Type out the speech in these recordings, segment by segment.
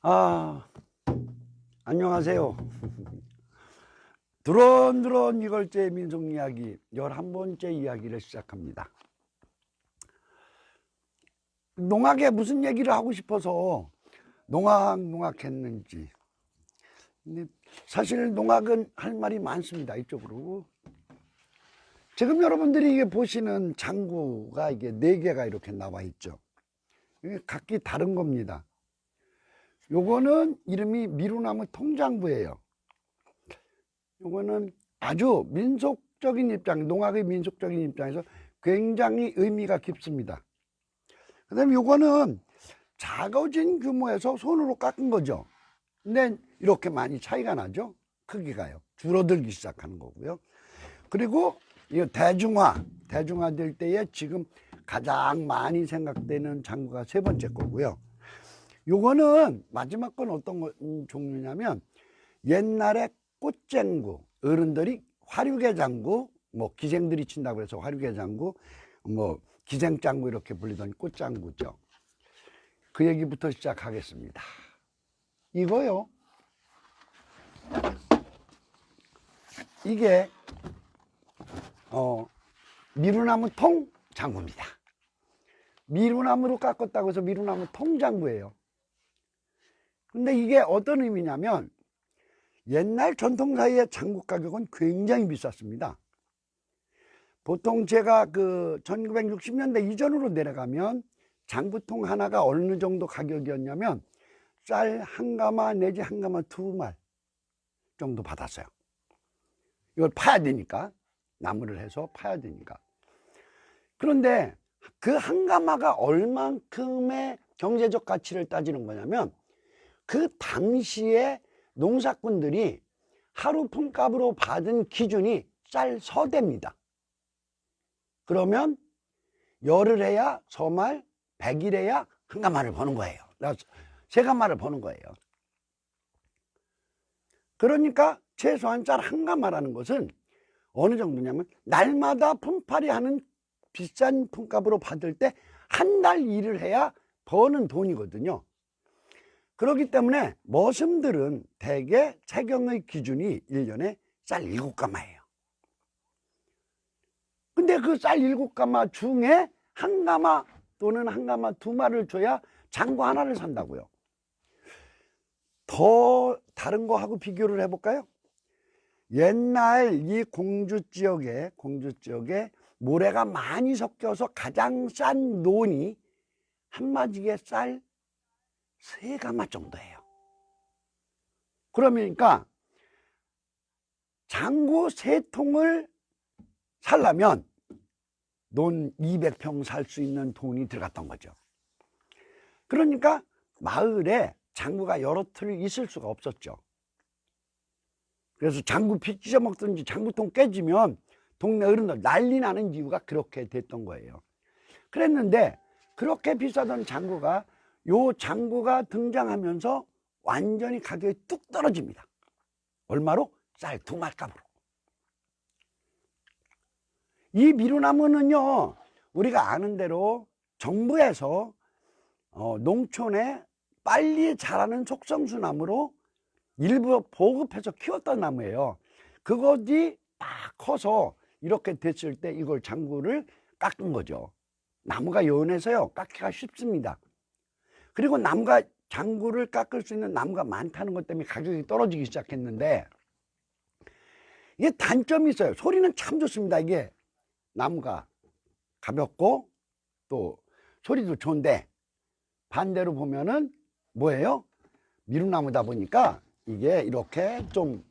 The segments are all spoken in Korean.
아, 안녕하세요. 드론 이걸째 민속 이야기 11번째 이야기를 시작합니다. 농악에 무슨 얘기를 하고 싶어서 농악 했는지. 근데 사실 농악은 할 말이 많습니다. 이쪽으로. 지금 여러분들이 이게 보시는 장구가 이게 4개가 이렇게 나와 있죠. 이게 각기 다른 겁니다. 요거는 이름이 미루나무 통장구예요. 요거는 아주 민속적인 입장, 농악의 민속적인 입장에서 굉장히 의미가 깊습니다. 그 다음에 요거는 작아진 규모에서 손으로 깎은 거죠. 근데 이렇게 많이 차이가 나죠. 크기가요. 줄어들기 시작하는 거고요. 그리고 이거 대중화될 때에 지금 가장 많이 생각되는 장구가 3번째 거고요. 요거는 마지막 건 어떤 종류냐면 옛날에 꽃쟁구, 어른들이 화류계 장구, 뭐 기생들이 친다고 해서 화류계 장구, 뭐 기생장구 이렇게 불리던 꽃장구죠. 그 얘기부터 시작하겠습니다. 이거요. 이게 미루나무 통장구입니다. 미루나무로 깎았다고 해서 미루나무 통장구예요. 근데 이게 어떤 의미냐면 옛날 전통사이의 장구 가격은 굉장히 비쌌습니다. 보통 제가 1960년대 이전으로 내려가면 장구통 하나가 어느 정도 가격이었냐면 쌀 한 가마 내지 한 가마 2말 정도 받았어요. 이걸 파야 되니까, 나무를 해서 파야 되니까. 그런데 그 한 가마가 얼만큼의 경제적 가치를 따지는 거냐면 그 당시에 농사꾼들이 하루 품값으로 받은 기준이 쌀 서대입니다. 그러면 열흘 해야 서말, 100일 해야 한 가마를 버는 거예요. 3가마를 버는 거예요. 그러니까 최소한 쌀 한 가마라는 것은 어느 정도냐면 날마다 품팔이 하는 비싼 품값으로 받을 때 한 달 일을 해야 버는 돈이거든요. 그렇기 때문에 머슴들은 대개 세경의 기준이 1년에 쌀 7가마예요. 근데 그 쌀 7가마 중에 한 가마 또는 한 가마 2마를 줘야 장구 하나를 산다고요. 더 다른 거하고 비교를 해볼까요? 옛날 이 공주 지역에 모래가 많이 섞여서 가장 싼 논이 한 마디에 쌀 3가마 정도예요. 그러니까 장구 3통을 살려면 논 200평 살 수 있는 돈이 들어갔던 거죠. 그러니까 마을에 장구가 여러 틀 있을 수가 없었죠. 그래서 장구 피 찢어 먹든지 장구통 깨지면 동네 어른들 난리 나는 이유가 그렇게 됐던 거예요. 그랬는데 그렇게 비싸던 장구가 요 장구가 등장하면서 완전히 가격이 뚝 떨어집니다. 얼마로? 쌀 2말 값으로. 이 미루나무는요, 우리가 아는 대로 정부에서 농촌에 빨리 자라는 속성수나무로 일부 보급해서 키웠던 나무예요. 그것이 막 커서 이렇게 됐을 때 이걸 장구를 깎은 거죠. 나무가 연해서요, 깎기가 쉽습니다. 그리고 장구를 깎을 수 있는 나무가 많다는 것 때문에 가격이 떨어지기 시작했는데 이게 단점이 있어요. 소리는 참 좋습니다. 이게 나무가 가볍고 또 소리도 좋은데 반대로 보면은 뭐예요? 미루나무다 보니까 이게 이렇게 좀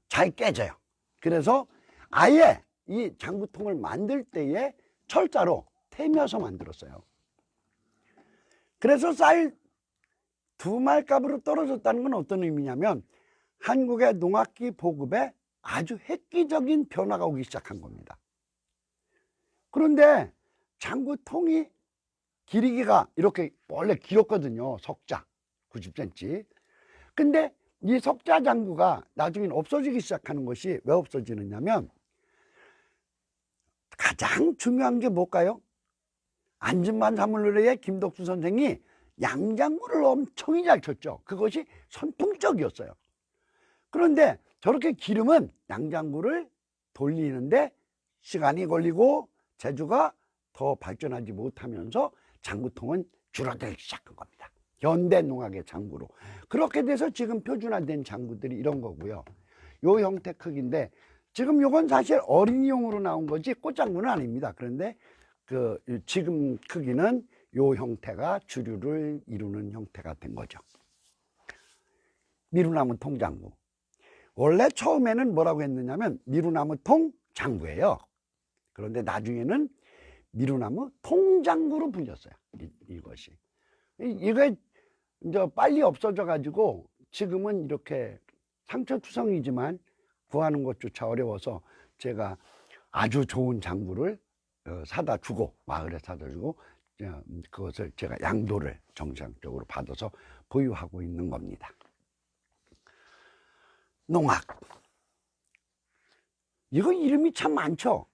잘 깨져요. 그래서 아예 이 장구통을 만들 때에 철자로 태며서 만들었어요. 그래서 쌀 2말 값으로 떨어졌다는 건 어떤 의미냐면 한국의 농악기 보급에 아주 획기적인 변화가 오기 시작한 겁니다. 그런데 장구통이 길이가 이렇게 원래 길었거든요. 석자 90cm. 근데 이 석자 장구가 나중에 없어지기 시작하는 것이 왜 없어지느냐면 가장 중요한 게 뭘까요? 안진반 사물노래의 김덕수 선생이 양장구를 엄청 잘 쳤죠. 그것이 선풍적이었어요. 그런데 저렇게 기름은 양장구를 돌리는데 시간이 걸리고 제주가 더 발전하지 못하면서 장구통은 줄어들기 시작한 겁니다. 현대 농악의 장구로. 그렇게 돼서 지금 표준화된 장구들이 이런 거고요. 요 형태 크기인데 지금 요건 사실 어린이용으로 나온 거지 꽃장구는 아닙니다. 그런데 지금 크기는 요 형태가 주류를 이루는 형태가 된 거죠. 미루나무 통장구. 원래 처음에는 뭐라고 했느냐면 미루나무 통장구예요. 그런데 나중에는 미루나무 통장구로 불렸어요. 이것이. 이게 이제 빨리 없어져 가지고 지금은 이렇게 상처투성이지만 구하는 것조차 어려워서 제가 아주 좋은 장구를 사다 주고 마을에 사다 주고 그것을 제가 양도를 정상적으로 받아서 보유하고 있는 겁니다. 농악. 이거 이름이 참 많죠.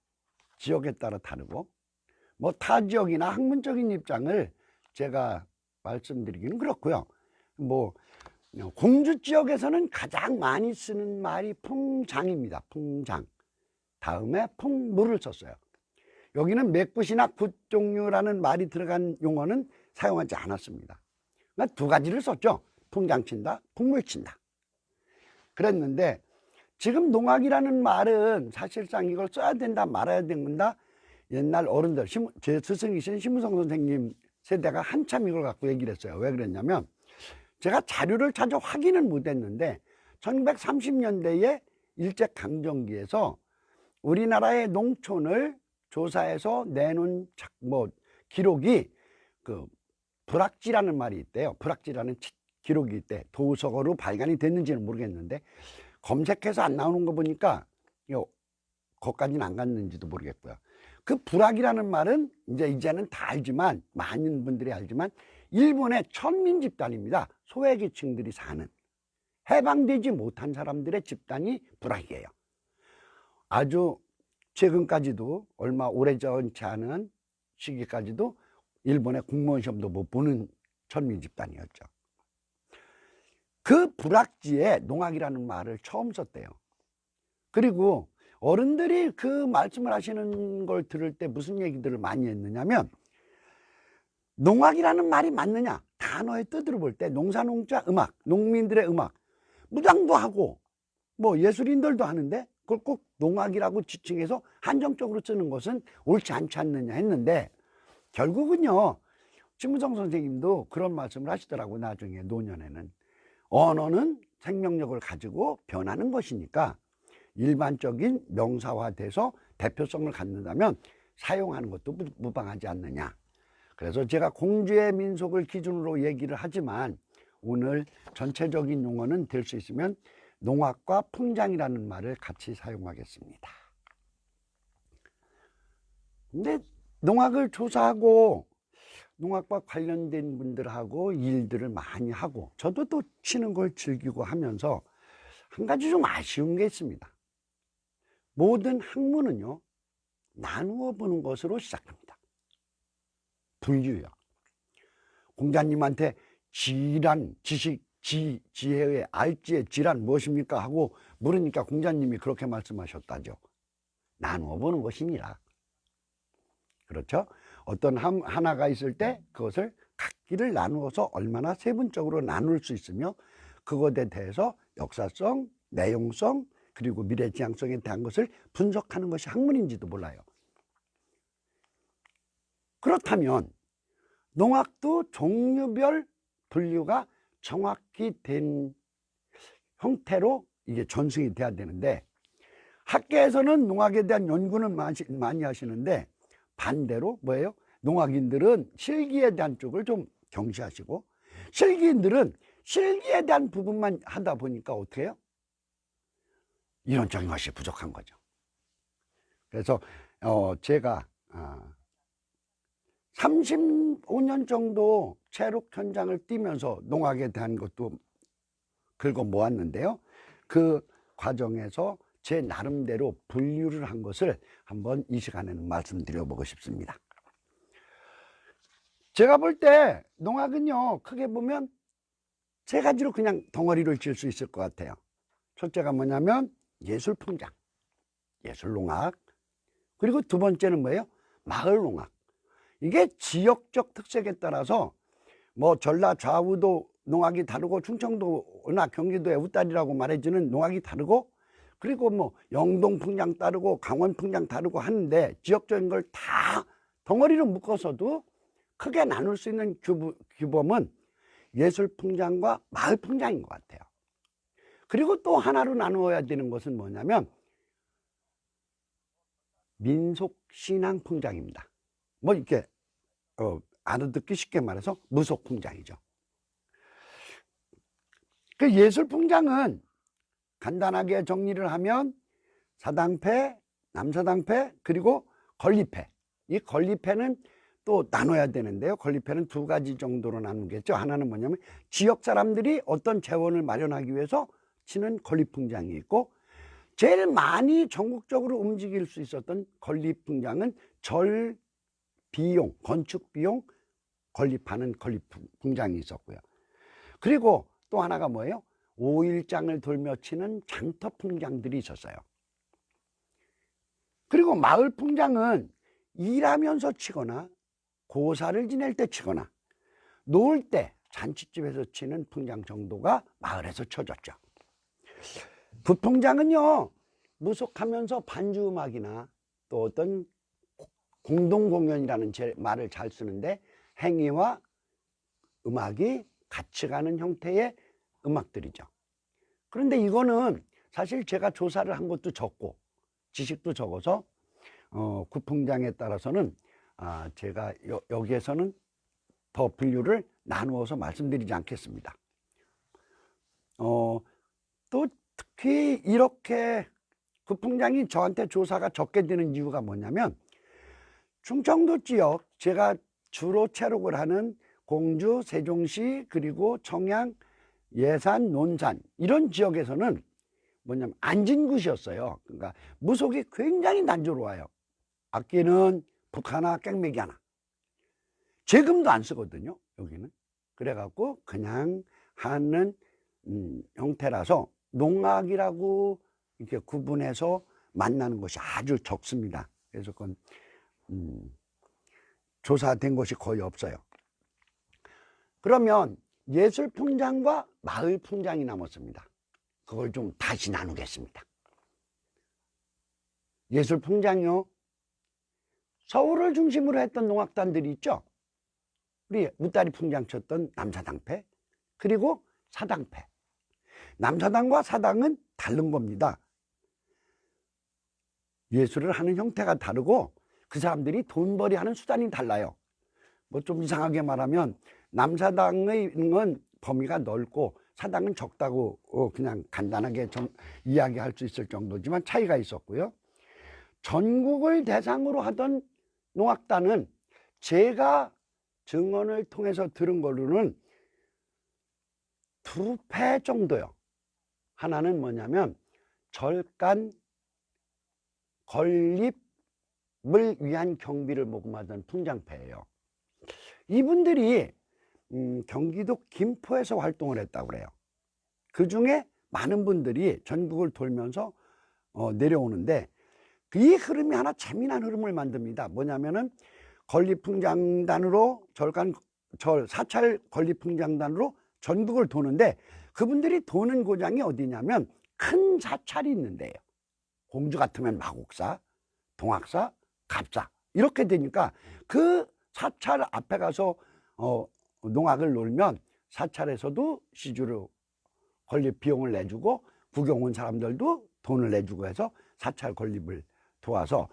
지역에 따라 다르고 뭐 타 지역이나 학문적인 입장을 제가 말씀드리기는 그렇고요. 뭐 공주 지역에서는 가장 많이 쓰는 말이 풍장입니다. 풍장. 다음에 풍물을 썼어요. 여기는 맥붓이나 붓 종류라는 말이 들어간 용어는 사용하지 않았습니다. 그러니까 두 가지를 썼죠. 풍장 친다, 풍물 친다. 그랬는데 지금 농악이라는 말은 사실상 이걸 써야 된다 말아야 된다, 옛날 어른들, 제 스승이신 심우성 선생님 세대가 한참 이걸 갖고 얘기를 했어요. 왜 그랬냐면 제가 자료를 찾아 확인은 못했는데 1930년대에 일제강점기에서 우리나라의 농촌을 조사해서 내놓은 기록이 불악지라는 말이 있대요. 불악지라는 기록이 있대. 도서거로 발간이 됐는지는 모르겠는데 검색해서 안 나오는 거 보니까 거기까지는 안 갔는지도 모르겠고요. 그 불악이라는 말은 이제는 다 알지만, 많은 분들이 알지만 일본의 천민 집단입니다. 소외계층들이 사는, 해방되지 못한 사람들의 집단이 불악이에요. 아주 최근까지도, 얼마 오래전치 않은 시기까지도 일본의 공무원 시험도 못 보는 천민 집단이었죠. 그 불악지에 농악이라는 말을 처음 썼대요. 그리고 어른들이 그 말씀을 하시는 걸 들을 때 무슨 얘기들을 많이 했느냐면, 농악이라는 말이 맞느냐, 단어의 뜻으로 볼 때 농사농자 음악, 농민들의 음악, 무당도 하고 뭐 예술인들도 하는데 그걸 꼭 농악이라고 지칭해서 한정적으로 쓰는 것은 옳지 않지 않느냐 했는데, 결국은요 심우성 선생님도 그런 말씀을 하시더라고요. 나중에 노년에는 언어는 생명력을 가지고 변하는 것이니까 일반적인 명사화돼서 대표성을 갖는다면 사용하는 것도 무방하지 않느냐. 그래서 제가 공주의 민속을 기준으로 얘기를 하지만 오늘 전체적인 용어는 될 수 있으면 농악과 풍장이라는 말을 같이 사용하겠습니다. 근데 농악을 조사하고 농악과 관련된 분들하고 일들을 많이 하고 저도 또 치는 걸 즐기고 하면서 한 가지 좀 아쉬운 게 있습니다. 모든 학문은요 나누어 보는 것으로 시작합니다. 분류요. 공자님한테 지란, 지식, 지혜의 알지의 지란 무엇입니까 하고 물으니까 공자님이 그렇게 말씀하셨다죠. 나누어 보는 것이니라. 그렇죠? 어떤 하나가 있을 때 그것을 각기를 나누어서 얼마나 세분적으로 나눌 수 있으며 그것에 대해서 역사성, 내용성, 그리고 미래지향성에 대한 것을 분석하는 것이 학문인지도 몰라요. 그렇다면 농악도 종류별 분류가 정확히 된 형태로 이게 전승이 돼야 되는데, 학계에서는 농악에 대한 연구는 많이 하시는데 반대로 뭐예요? 농악인들은 실기에 대한 쪽을 좀 경시하시고 실기인들은 실기에 대한 부분만 하다 보니까 어떻게 해요? 이론적인 것이 부족한 거죠. 그래서 제가 35년 정도 체록 현장을 뛰면서 농악에 대한 것도 긁어 모았는데요. 그 과정에서 제 나름대로 분류를 한 것을 한번 이 시간에는 말씀드려보고 싶습니다. 제가 볼 때 농악은요, 크게 보면 세 가지로 그냥 덩어리를 질 수 있을 것 같아요. 첫째가 뭐냐면 예술풍장, 예술농악. 그리고 두 번째는 뭐예요? 마을농악. 이게 지역적 특색에 따라서 뭐 전라 좌우도 농악이 다르고 충청도나 경기도의 우딸이라고 말해주는 농악이 다르고, 그리고 뭐 영동 풍장 다르고 강원 풍장 다르고 하는데, 지역적인 걸 다 덩어리로 묶어서도 크게 나눌 수 있는 규범은 예술 풍장과 마을 풍장인 것 같아요. 그리고 또 하나로 나누어야 되는 것은 뭐냐면 민속 신앙 풍장입니다. 뭐 이렇게 알아듣기 쉽게 말해서 무속 풍장이죠. 그 예술 풍장은 간단하게 정리를 하면 사당패, 남사당패, 그리고 건립패. 이 건립패는 또 나눠야 되는데요. 건립패는 두 가지 정도로 나누겠죠. 하나는 뭐냐면 지역 사람들이 어떤 재원을 마련하기 위해서 치는 건립풍장이 있고, 제일 많이 전국적으로 움직일 수 있었던 건립풍장은 절 비용, 건축 비용 건립하는 건립풍장이 있었고요. 그리고 또 하나가 뭐예요? 5일장을 돌며 치는 장터풍장들이 있었어요. 그리고 마을풍장은 일하면서 치거나 고사를 지낼 때 치거나 놀 때 잔치집에서 치는 풍장 정도가 마을에서 쳐졌죠. 부풍장은요, 무속하면서 반주음악이나 또 어떤 공동공연이라는 말을 잘 쓰는데, 행위와 음악이 같이 가는 형태의 음악들이죠. 그런데 이거는 사실 제가 조사를 한 것도 적고 지식도 적어서 구풍장에 따라서는 제가 여기에서는 더 분류를 나누어서 말씀드리지 않겠습니다. 또 특히 이렇게 구풍장이 저한테 조사가 적게 되는 이유가 뭐냐면, 충청도 지역, 제가 주로 체록을 하는 공주, 세종시, 그리고 청양, 예산, 논산 이런 지역에서는 뭐냐면 안진굿이었어요. 그러니까 무속이 굉장히 난조로워요. 악기는 북 하나, 깽매기 하나. 재금도 안 쓰거든요, 여기는. 그래갖고 그냥 하는 형태라서 농악이라고 이렇게 구분해서 만나는 것이 아주 적습니다. 그래서 그건 조사된 것이 거의 없어요. 그러면 예술풍장과 마을풍장이 남았습니다. 그걸 좀 다시 나누겠습니다. 예술풍장이요, 서울을 중심으로 했던 농악단들이 있죠. 우리 무다리 풍장 쳤던 남사당패, 그리고 사당패. 남사당과 사당은 다른 겁니다. 예술을 하는 형태가 다르고 그 사람들이 돈벌이 하는 수단이 달라요. 뭐 좀 이상하게 말하면 남사당은 범위가 넓고 사당은 적다고 그냥 간단하게 좀 이야기할 수 있을 정도지만 차이가 있었고요. 전국을 대상으로 하던 농악단은 제가 증언을 통해서 들은 걸로는 두 패 정도요. 하나는 뭐냐면 절간 건립을 위한 경비를 모금하던 풍장패예요. 이분들이 경기도 김포에서 활동을 했다고 그래요. 그 중에 많은 분들이 전국을 돌면서 내려오는데, 이 흐름이 하나 재미난 흐름을 만듭니다. 뭐냐면은 건립풍장단으로 사찰 건립풍장단으로 전국을 도는데, 그분들이 도는 고장이 어디냐면 큰 사찰이 있는데요. 공주 같으면 마곡사, 동학사, 갑사 이렇게 되니까 그 사찰 앞에 가서 농악을 놀면 사찰에서도 시주로 건립 비용을 내주고 구경 온 사람들도 돈을 내주고 해서 사찰 건립을 도와서,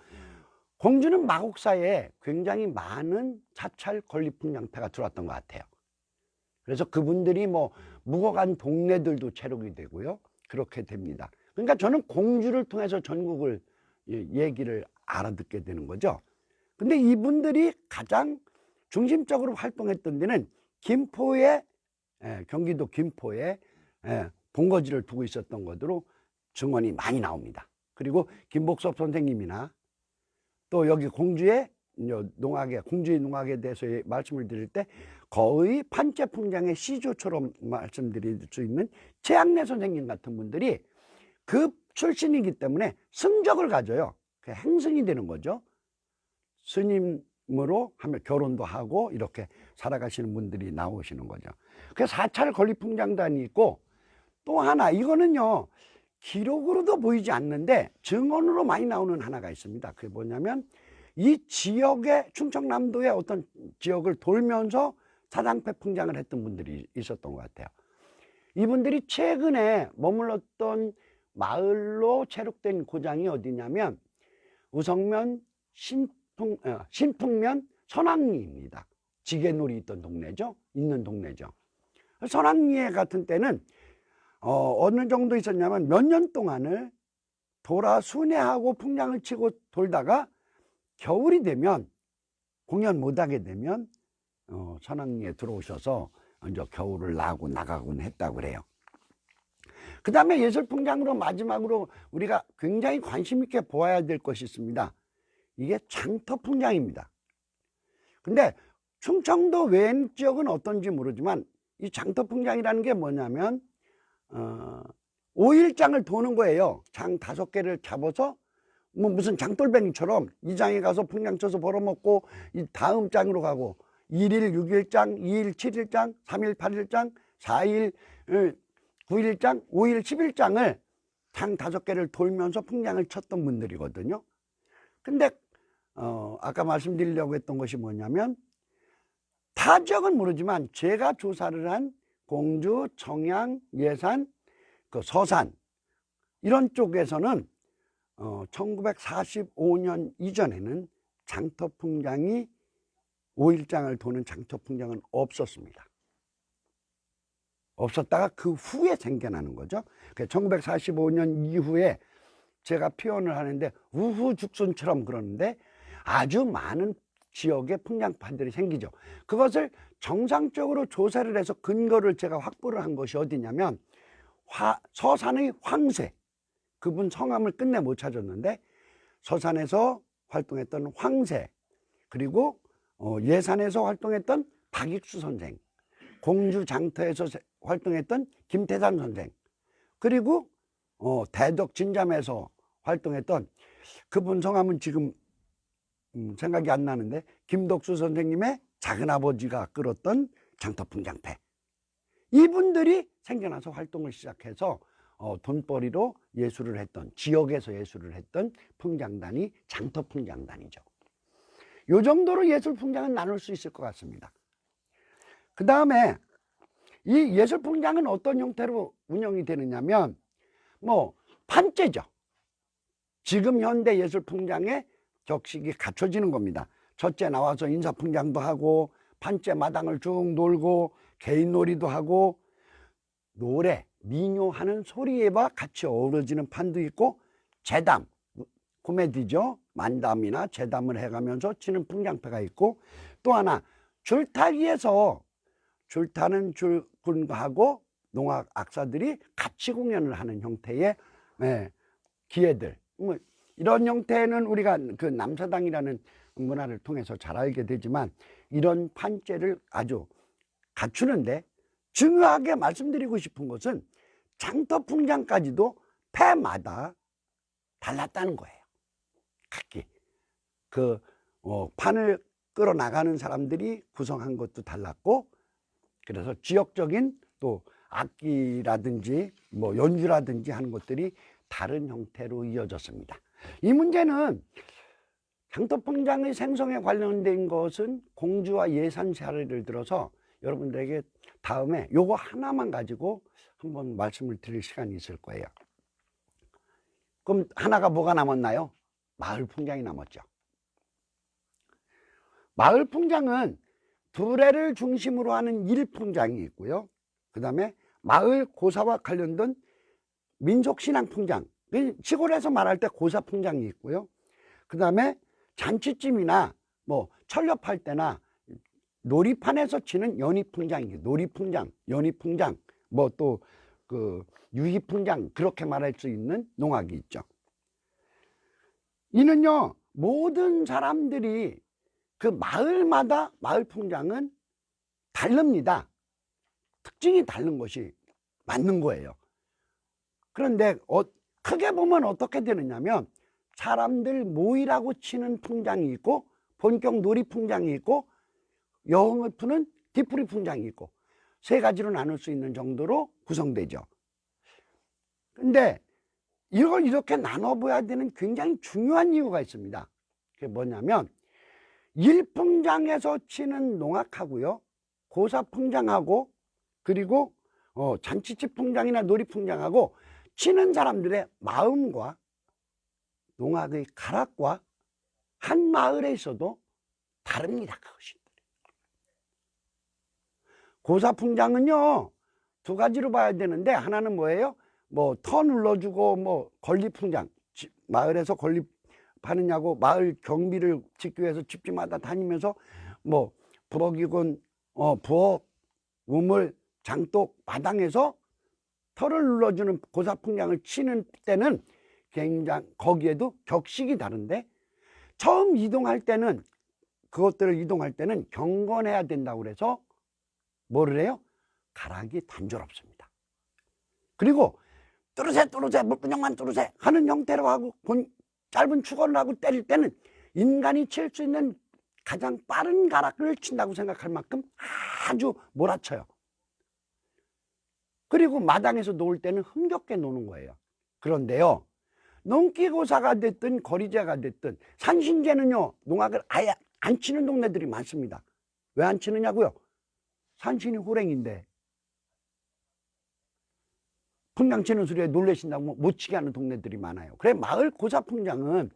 공주는 마곡사에 굉장히 많은 사찰 건립 풍장패가 들어왔던 것 같아요. 그래서 그분들이 뭐 묵어간 동네들도 체록이 되고요. 그렇게 됩니다. 그러니까 저는 공주를 통해서 전국을 얘기를 알아듣게 되는 거죠. 근데 이분들이 가장 중심적으로 활동했던 데는 김포에, 경기도 김포에 본거지를 두고 있었던 것으로 증언이 많이 나옵니다. 그리고 김복섭 선생님이나 또 여기 공주에 농악에, 공주의 농악에 대해서 말씀을 드릴 때 거의 판째 풍장의 시조처럼 말씀드릴 수 있는 최양래 선생님 같은 분들이 그 출신이기 때문에 승적을 가져요. 행승이 되는 거죠. 스님으로 하면 결혼도 하고 이렇게 살아가시는 분들이 나오시는 거죠. 그래서 사찰 건립풍장단이 있고, 또 하나, 이거는요 기록으로도 보이지 않는데 증언으로 많이 나오는 하나가 있습니다. 그게 뭐냐면 이 지역의, 충청남도의 어떤 지역을 돌면서 사당패 풍장을 했던 분들이 있었던 것 같아요. 이분들이 최근에 머물렀던 마을로 체록된 고장이 어디냐면 우성면 신풍면 선왕리입니다. 지게놀이 있던 동네죠. 있는 동네죠. 선왕리 같은 때는 어느 정도 있었냐면 몇 년 동안을 돌아 순회하고 풍장을 치고 돌다가 겨울이 되면, 공연 못하게 되면 선왕리에 들어오셔서 이제 겨울을 나가곤 했다고 그래요. 그 다음에 예술풍장으로 마지막으로 우리가 굉장히 관심 있게 보아야 될 것이 있습니다. 이게 장터풍장입니다. 근데 충청도 외인 지역은 어떤지 모르지만 이 장터풍장이라는 게 뭐냐면 5일장을 도는 거예요. 장 5개를 잡아서 뭐 무슨 장돌뱅이처럼 이 장에 가서 풍장 쳐서 벌어먹고 이 다음 장으로 가고 1일 6일장, 2일 7일장, 3일 8일장, 4일 9일장, 5일 10일장을 장 5개를 돌면서 풍장을 쳤던 분들이거든요. 근데 아까 말씀드리려고 했던 것이 뭐냐면 타 지역은 모르지만 제가 조사를 한 공주, 청양, 예산, 그 서산 이런 쪽에서는 1945년 이전에는 장터풍장이 5일장을 도는 장터풍장은 없었습니다. 없었다가 그 후에 생겨나는 거죠. 1945년 이후에 제가 표현을 하는데 우후죽순처럼 그러는데 아주 많은 지역에 풍장판들이 생기죠. 그것을 정상적으로 조사를 해서 근거를 제가 확보를 한 것이 어디냐면 서산의 황새, 그분 성함을 끝내 못 찾았는데 서산에서 활동했던 황새, 그리고 예산에서 활동했던 박익수 선생, 공주 장터에서 활동했던 김태산 선생, 그리고 대덕 진잠에서 활동했던 그분 성함은 지금 생각이 안 나는데 김덕수 선생님의 작은아버지가 끌었던 장터풍장패, 이분들이 생겨나서 활동을 시작해서 돈벌이로 예술을 했던, 지역에서 예술을 했던 풍장단이 장터풍장단이죠. 요 정도로 예술풍장은 나눌 수 있을 것 같습니다. 그 다음에 이 예술풍장은 어떤 형태로 운영이 되느냐면 뭐 판째죠. 지금 현대 예술풍장의 격식이 갖춰지는 겁니다. 첫째 나와서 인사풍장도 하고 판째 마당을 쭉 놀고 개인놀이도 하고 노래, 민요하는 소리와 같이 어우러지는 판도 있고 재담, 코미디죠. 만담이나 재담을 해가면서 치는 풍장패가 있고, 또 하나 줄타기에서 줄타는 줄군하고 농악 악사들이 같이 공연을 하는 형태의 기회들, 이런 형태는 우리가 그 남사당이라는 문화를 통해서 잘 알게 되지만 이런 판째를 아주 갖추는데 중요하게 말씀드리고 싶은 것은 장터풍장까지도 패마다 달랐다는 거예요. 각기 판을 끌어나가는 사람들이 구성한 것도 달랐고, 그래서 지역적인 또 악기라든지 뭐 연주라든지 하는 것들이 다른 형태로 이어졌습니다. 이 문제는 장터풍장의 생성에 관련된 것은 공주와 예산 사례를 들어서 여러분들에게 다음에 요거 하나만 가지고 한번 말씀을 드릴 시간이 있을 거예요. 그럼 하나가 뭐가 남았나요? 마을 풍장이 남았죠. 마을 풍장은 두레를 중심으로 하는 일풍장이 있고요. 그 다음에 마을 고사와 관련된 민속신앙 풍장, 시골에서 말할 때 고사 풍장이 있고요. 그 다음에 잔치찜이나 뭐 철렵할 때나 놀이판에서 치는 연희풍장이에요. 놀이풍장, 연희풍장, 뭐 또 그 유희풍장, 그렇게 말할 수 있는 농악이 있죠. 이는요 모든 사람들이 그 마을마다 마을 풍장은 다릅니다. 특징이 다른 것이 맞는 거예요. 그런데 크게 보면 어떻게 되느냐면 사람들 모이라고 치는 풍장이 있고 본격 놀이 풍장이 있고 여흥을 푸는 뒤풀이 풍장이 있고 세 가지로 나눌 수 있는 정도로 구성되죠. 근데 이걸 이렇게 나눠봐야 되는 굉장히 중요한 이유가 있습니다. 그게 뭐냐면 일풍장에서 치는 농악하고요, 고사풍장하고 그리고 잔치집 풍장이나 놀이풍장하고 치는 사람들의 마음과 농악의 가락과 한 마을에 있어도 다릅니다. 그것이. 고사풍장은요 두 가지로 봐야 되는데, 하나는 뭐예요? 뭐 터 눌러주고 뭐 건립풍장, 마을에서 건립하느냐고 마을 경비를 짓기 위해서 집집마다 다니면서 뭐 부엌이건 부엌, 우물, 장독, 마당에서 터를 눌러주는 고사풍장을 치는 때는 굉장히 거기에도 격식이 다른데, 처음 이동할 때는 그것들을 이동할 때는 경건해야 된다고 그래서 뭐를 해요? 가락이 단조롭습니다. 그리고 뚜루새 물분형만 뚜루새 하는 형태로 하고 짧은 축원을 하고 때릴 때는 인간이 칠 수 있는 가장 빠른 가락을 친다고 생각할 만큼 아주 몰아쳐요. 그리고 마당에서 놓을 때는 흥겹게 노는 거예요. 그런데요, 농기고사가 됐든 거리제가 됐든 산신제는요 농악을 아예 안 치는 동네들이 많습니다. 왜 안 치느냐고요? 산신이 호랭인데 풍장 치는 소리에 놀라신다고 못 치게 하는 동네들이 많아요. 그래 마을 고사풍장은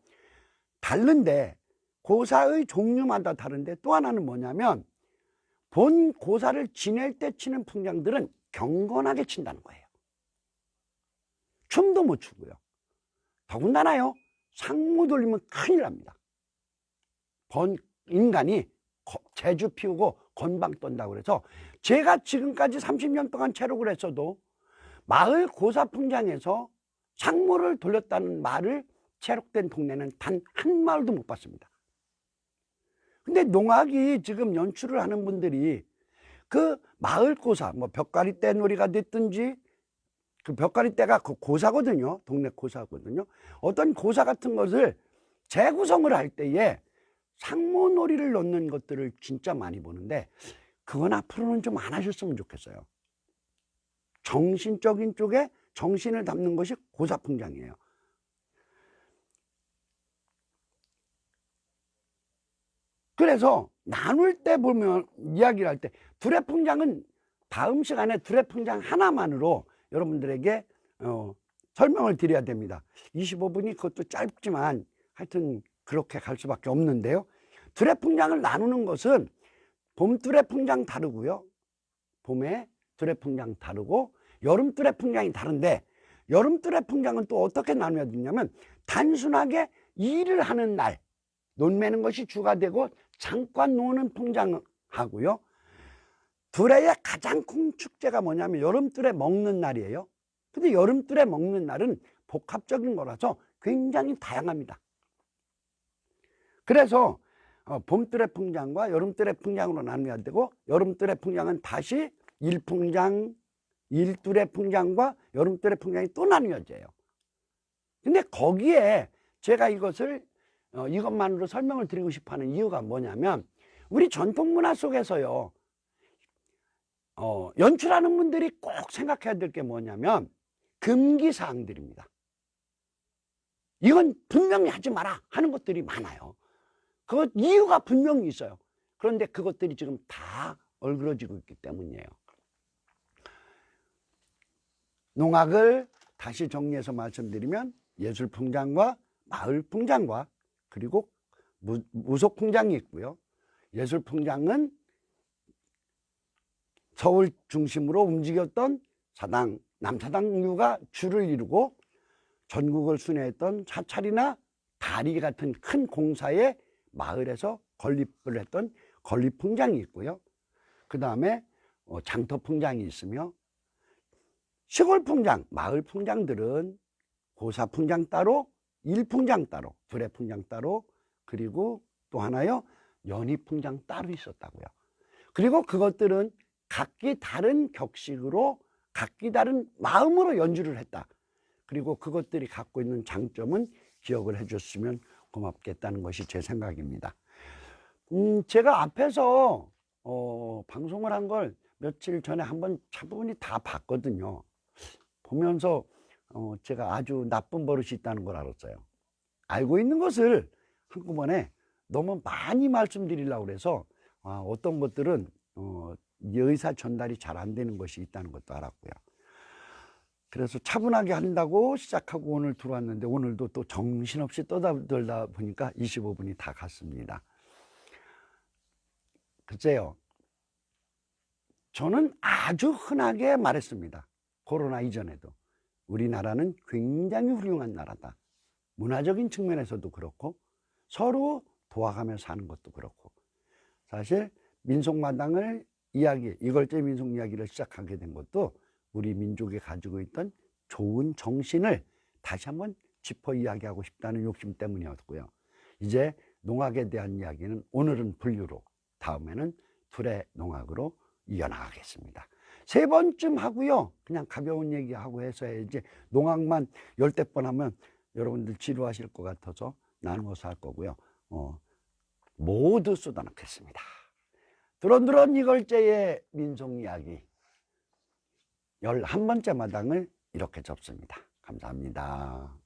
다른데, 고사의 종류마다 다른데, 또 하나는 뭐냐면 본 고사를 지낼 때 치는 풍장들은 경건하게 친다는 거예요. 춤도 못 추고요. 더군다나요 상무 돌리면 큰일 납니다. 인간이 재주 피우고 건방 떤다고 그래서 제가 지금까지 30년 동안 체록을 했어도 마을 고사풍장에서 상무를 돌렸다는 말을 체록된 동네는 단 한 마을도 못 봤습니다. 근데 농악이 지금 연출을 하는 분들이 그 마을 고사, 뭐 벽가리 떼 놀이가 됐든지, 그 벽가리 떼가 그 고사거든요. 동네 고사거든요. 어떤 고사 같은 것을 재구성을 할 때에 상무놀이를 넣는 것들을 진짜 많이 보는데, 그건 앞으로는 좀 안 하셨으면 좋겠어요. 정신적인 쪽에 정신을 담는 것이 고사풍장이에요. 그래서 나눌 때 보면, 이야기를 할 때 두레풍장은 다음 시간에 두레풍장 하나만으로 여러분들에게 설명을 드려야 됩니다. 25분이 그것도 짧지만 하여튼 그렇게 갈 수밖에 없는데요. 두레풍장을 나누는 것은 봄 두레풍장 다르고요, 봄에 두레풍장 다르고 여름 두레풍장이 다른데, 여름 두레풍장은 또 어떻게 나눠야 되냐면 단순하게 일을 하는 날 논 매는 것이 주가 되고 잠깐 노는 풍장하고요, 두레의 가장 큰 축제가 뭐냐면 여름 두레 먹는 날이에요. 근데 여름 두레 먹는 날은 복합적인 거라서 굉장히 다양합니다. 그래서 봄 두레 풍장과 여름 두레 풍장으로 나눠야 되고, 여름 두레 풍장은 다시 일풍장, 일두레 풍장과 여름 두레 풍장이 또 나뉘어져요. 근데 거기에 제가 이것만으로 설명을 드리고 싶어 하는 이유가 뭐냐면, 우리 전통 문화 속에서요 연출하는 분들이 꼭 생각해야 될 게 뭐냐면 금기사항들입니다. 이건 분명히 하지 마라 하는 것들이 많아요. 그 이유가 분명히 있어요. 그런데 그것들이 지금 다 얼그러지고 있기 때문이에요. 농악을 다시 정리해서 말씀드리면 예술풍장과 마을풍장과 그리고 무속풍장이 있고요. 예술풍장은 서울 중심으로 움직였던 사당, 남사당류가 주를 이루고 전국을 순회했던 사찰이나 다리 같은 큰 공사에 마을에서 건립을 했던 건립풍장이 있고요. 그 다음에 장터풍장이 있으며, 시골풍장, 마을풍장들은 고사풍장 따로, 일풍장 따로, 두레풍장 따로, 그리고 또 하나요 연희풍장 따로 있었다고요. 그리고 그것들은 각기 다른 격식으로 각기 다른 마음으로 연주를 했다. 그리고 그것들이 갖고 있는 장점은 기억을 해줬으면 고맙겠다는 것이 제 생각입니다. 제가 앞에서 방송을 한 걸 며칠 전에 한번 차분히 다 봤거든요. 보면서 제가 아주 나쁜 버릇이 있다는 걸 알았어요. 알고 있는 것을 한꺼번에 너무 많이 말씀드리려고 그래서 어떤 것들은 의사 전달이 잘 안 되는 것이 있다는 것도 알았고요. 그래서 차분하게 한다고 시작하고 오늘 들어왔는데 오늘도 또 정신없이 떠들다 보니까 25분이 다 갔습니다. 글쎄요, 저는 아주 흔하게 말했습니다. 코로나 이전에도 우리나라는 굉장히 훌륭한 나라다. 문화적인 측면에서도 그렇고 서로 도와가며 사는 것도 그렇고. 사실 민속마당을 이걸제 민속 이야기를 시작하게 된 것도 우리 민족이 가지고 있던 좋은 정신을 다시 한번 짚어 이야기하고 싶다는 욕심 때문이었고요. 이제 농악에 대한 이야기는 오늘은 분류로, 다음에는 둘의 농악으로 이어나가겠습니다. 세 번쯤 하고요. 그냥 가벼운 얘기하고 해서 이제 농악만 10대 번 하면 여러분들 지루하실 것 같아서 나누어서 할 거고요. 모두 쏟아놓겠습니다. 드론드론 이걸제의 민속 이야기 11번째 마당을 이렇게 접습니다. 감사합니다.